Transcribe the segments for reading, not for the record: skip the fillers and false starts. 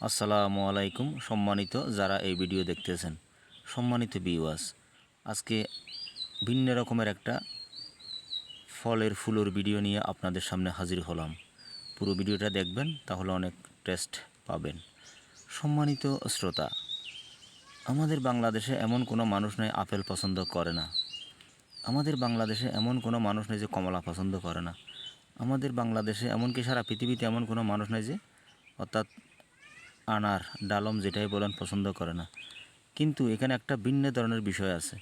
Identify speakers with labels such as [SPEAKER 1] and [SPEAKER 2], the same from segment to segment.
[SPEAKER 1] আসসালামু আলাইকুম সম্মানিত যারা এই ভিডিও দেখতেছেন, সম্মানিত ভিউয়ার্স, আজকে ভিন্ন রকমের একটা ফলের ফুলের ভিডিও নিয়ে আপনাদের সামনে হাজির হলাম। পুরো ভিডিওটা দেখবেন, তাহলে অনেক টেস্ট পাবেন। সম্মানিত শ্রোতা, আমাদের বাংলাদেশে এমন কোনো মানুষ নেই আপেল পছন্দ করে না। আমাদের বাংলাদেশে এমন কোনো মানুষ নেই যে কমলা পছন্দ করে না। আমাদের বাংলাদেশে এমনকি সারা পৃথিবীতে এমন কোনো মানুষ নেই যে অর্থাৎ আনার ডালম যেটাই বলেন পছন্দ করে না। কিন্তু এখানে একটা ভিন্ন ধরনের বিষয় আছে।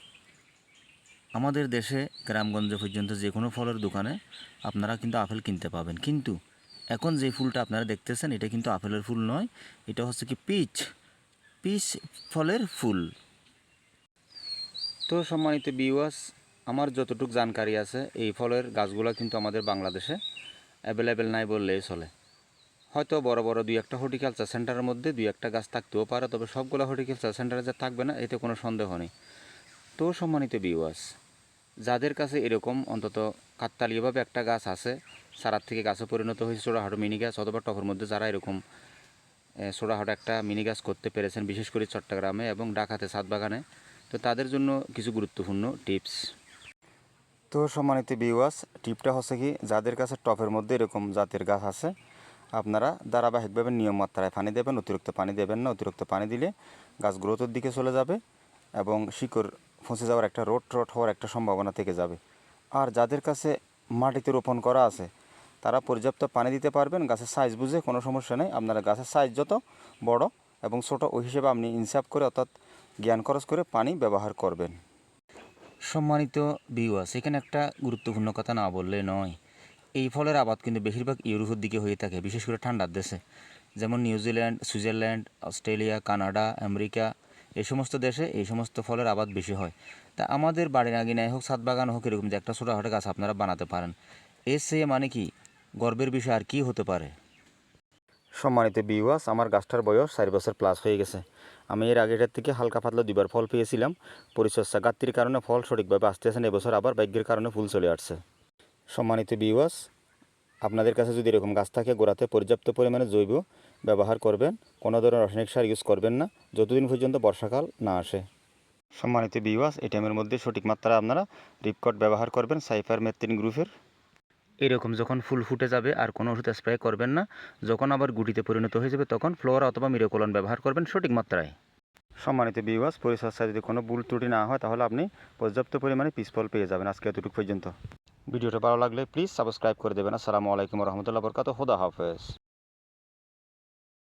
[SPEAKER 1] আমাদের দেশে গ্রামগঞ্জে পর্যন্ত যে কোনো ফলের দোকানে আপনারা কিন্তু আপেল কিনতে পাবেন, কিন্তু এখন যে ফুলটা আপনারা দেখতেছেন এটা কিন্তু আপেলের ফুল নয়, এটা হচ্ছে কি পিচ পিচ ফলের ফুল। তো সম্মানিত ভিউয়ার্স, আমার যতটুকু জানকারি আছে এই ফলের গাছগুলো কিন্তু আমাদের বাংলাদেশে অ্যাভেলেবেল নাই বললেই চলে। হয়তো বড় বড় দুই একটা হর্টিকালচার সেন্টারের মধ্যে দুই একটা গাছ থাকতেও পারে, তবে সবগুলো হর্টিকালচার সেন্টারে যে থাকবে না এতে কোনো সন্দেহ নেই। তো সম্মানিত ভিউয়ার্স, যাদের কাছে এরকম অন্তত কাকতালীয়ভাবে একটা গাছ আছে, চারার থেকে গাছে পরিণত হয়েছে ছোটোখাটো মিনি গাছ অথবা টবের মধ্যে, যারা এরকম ছোটোখাটো একটা মিনি গাছ করতে পেরেছেন, বিশেষ করে চট্টগ্রামে এবং ঢাকাতে ছাদ বাগানে, তো তাদের জন্য কিছু গুরুত্বপূর্ণ টিপস। তো সম্মানিত ভিউয়ার্স, টিপটা হচ্ছে কি, যাদের কাছে টবের মধ্যে এরকম জাতের গাছ আছে, আপনারা ধারাবাহিকভাবে নিয়ম মাত্রায় পানি দেবেন, অতিরিক্ত পানি দেবেন না। অতিরিক্ত পানি দিলে গাছ গ্রোথের দিকে চলে যাবে এবং শিকড় ফসে যাওয়ার একটা রোট হওয়ার একটা সম্ভাবনা থেকে যাবে। আর যাদের কাছে মাটিতে রোপণ করা আছে তারা পর্যাপ্ত পানি দিতে পারবেন গাছের সাইজ বুঝে, কোনো সমস্যা নেই। আপনারা গাছের সাইজ যত বড় এবং ছোট ওই হিসেবে আপনি ইনসাফ করে অর্থাৎ জ্ঞান খরচ করে পানি ব্যবহার করবেন। সম্মানিত ভিউয়ার্স, এখানে একটা গুরুত্বপূর্ণ কথা না বললে নয়। এই ফলের আবাদ কিন্তু বেশিরভাগ ইউরোপের দিকে হয়ে থাকে, বিশেষ করে ঠান্ডার দেশে, যেমন New Zealand, Switzerland, Australia, Canada, America, এই সমস্ত দেশে এই সমস্ত ফলের আবাদ বেশি হয়। তা আমাদের বাড়ির আঙিনায় হোক, ছাদ বাগান হোক, এরকম যে একটা ছোটোখাটো গাছ আপনারা বানাতে পারেন, এর চেয়ে মানে কি গর্বের বিষয় আর কি হতে পারে। সম্মানিত ভিউয়ার্স, আমার গাছটার বয়স 4 বছর প্লাস হয়ে গেছে। আমি এর আগেটার থেকে হালকা পাতলা 2বার ফল পেয়েছিলাম। পরিচর্যা ঘাটতির কারণে ফল সঠিকভাবে আসতেছেন, এবছর আবার ভাগ্যের কারণে ফুল চলে আসছে। সম্মানিত ভিউয়ার্স, আপনাদের কাছে যদি এরকম গাছ থাকে, গোড়াতে পর্যাপ্ত পরিমাণে জৈব ব্যবহার করবেন, কোনো ধরনের রাসায়নিক সার ইউজ করবেন না যতদিন পর্যন্ত বর্ষাকাল না আসে। সম্মানিত ভিউয়ার্স, এই টাইমের মধ্যে সঠিক মাত্রায় আপনারা রিপকট ব্যবহার করবেন সাইফারমেথ্রিন গ্রুপের। এরকম যখন ফুল ফুটে যাবে আর কোনো ওষুধ স্প্রে করবেন না। যখন আবার গুটিতে পরিণত হয়ে যাবে তখন ফ্লোরা অথবা মিরাকোলন ব্যবহার করবেন সঠিক মাত্রায়। সম্মানিত ভিউয়ার্স, পরিচর্যায় যদি কোনো ভুল ত্রুটি না হয় তাহলে আপনি পর্যাপ্ত পরিমাণে পিস ফল পেয়ে যাবেন। আজকে এতটুকু পর্যন্ত। ভিডিওটা ভালো লাগলে প্লিজ সাবস্ক্রাইব করে দেবেন। আসসালামু আলাইকুম রহমতুল্লাহ বরকাত। খোদা হাফেজ।